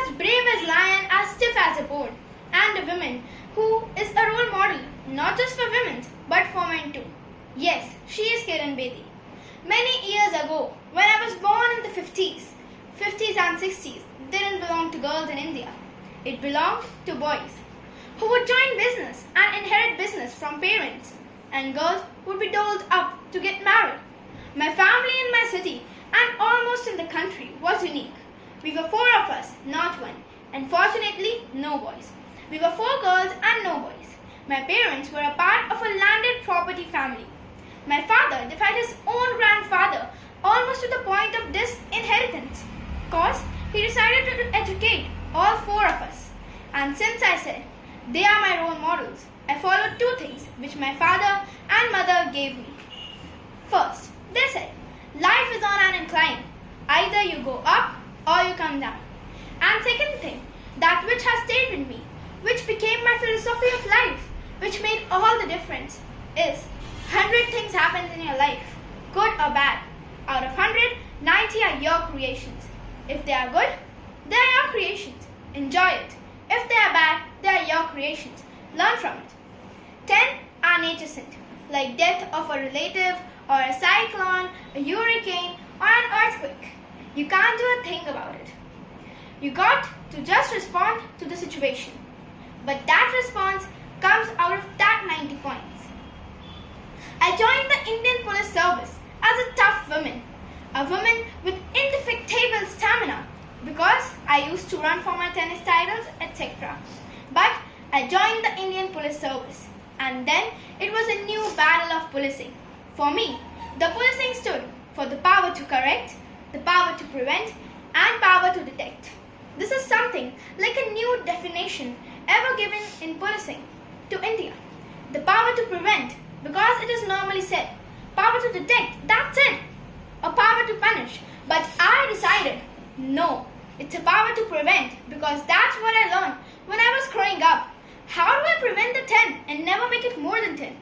as brave as lion, as stiff as a board, and a woman who is a role model not just for women but for men too. Yes, she is Kiran Bedi. Many years ago, when I was born in the 50s and 60s didn't belong to girls in India. It belonged to boys who would join business and inherit business from parents, and girls would be doled up to get married. My family in my city and almost in the country was unique. We were 4 of us, not 1, and fortunately no boys. We were 4 girls and no boys. My parents were a part of a landed property family. My father defied his own grandfather almost to the point of disinheritance, cause he decided to educate all 4 of us. And since I said they are my role models, I followed 2 things which my father and mother gave me. First, they said, life is on an incline. Either you go up or you come down. And second thing, that which has stayed with me, which became my philosophy of life, which made all the difference, is 100 things happen in your life, good or bad. Out of 100, 90 are your creations. If they are good, they are your creations. Enjoy it. If they are bad, they are your creations. Learn from it. 10 are nature sent, like death of a relative or a cyclone, a hurricane, or an earthquake. You can't do a thing about it. You got to just respond to the situation. But that response comes out of that 90 points. I joined the Indian Police Service as a tough woman, a woman with indefatigable stamina, because I used to run for my tennis titles, etc. But I joined the Indian Police Service, and then it was a new battle of policing. For me, the policing stood for the power to correct, the power to prevent, and power to detect. This is something like a new definition ever given in policing to India. The power to prevent, because it is normally said, power to detect, that's it. A power to punish. But I decided, no, it's a power to prevent, because that's what I learned when I was growing up. How do I prevent the 10 and never make it more than 10?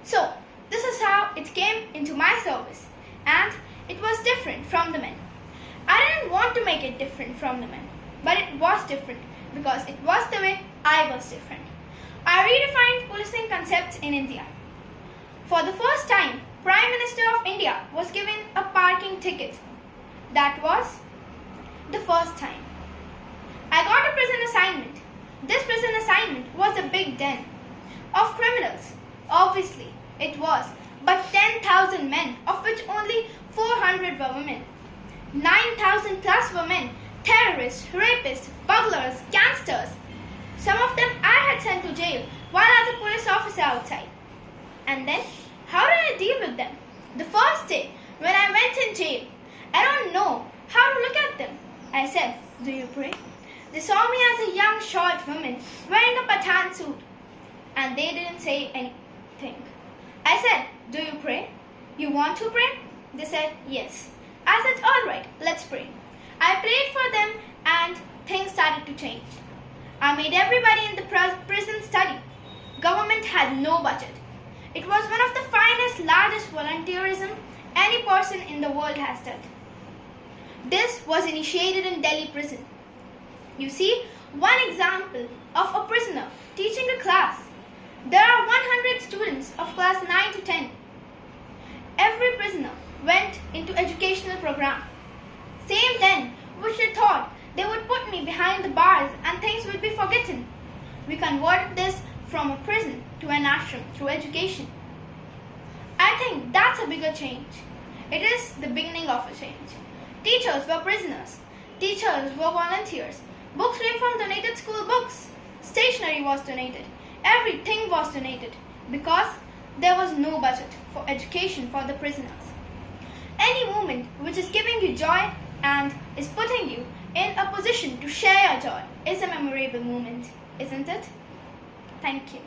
So, this is how it came into my service, and it was different from the men. I didn't want to make it different from the men, but it was different because it was the way I was different. I redefined policing concepts in India. For the first time, Prime Minister of India was given a parking ticket. That was the first time. I got a prison assignment. This prison assignment was a big den of criminals. Obviously, it was, but 10,000 men, of which only 400 were women. 9,000 plus were men, terrorists, rapists, burglars, gangsters. Some of them I had sent to jail while as a police officer outside. And then, how did I deal with them? The first day, when I went in jail, I don't know how to look at them. I said, do you pray? They saw me as a young short woman wearing a Pathan suit, and they didn't say anything. I said, do you pray? You want to pray? They said, yes. I said, alright, let's pray. I prayed for them and things started to change. I made everybody in the prison study. Government had no budget. It was one of the finest, largest volunteerism any person in the world has done. This was initiated in Delhi prison. You see, one example of a prisoner teaching a class. There are 100 students of class 9 to 10. Every prisoner went into educational program. Same then, which they thought they would put me behind the bars and things would be forgotten. We converted this from a prison to an ashram through education. I think that's a bigger change. It is the beginning of a change. Teachers were prisoners. Teachers were volunteers. Books came from donated school books. Stationery was donated. Everything was donated because there was no budget for education for the prisoners. Any movement which is giving you joy and is putting you in a position to share your joy is a memorable moment, isn't it? Thank you.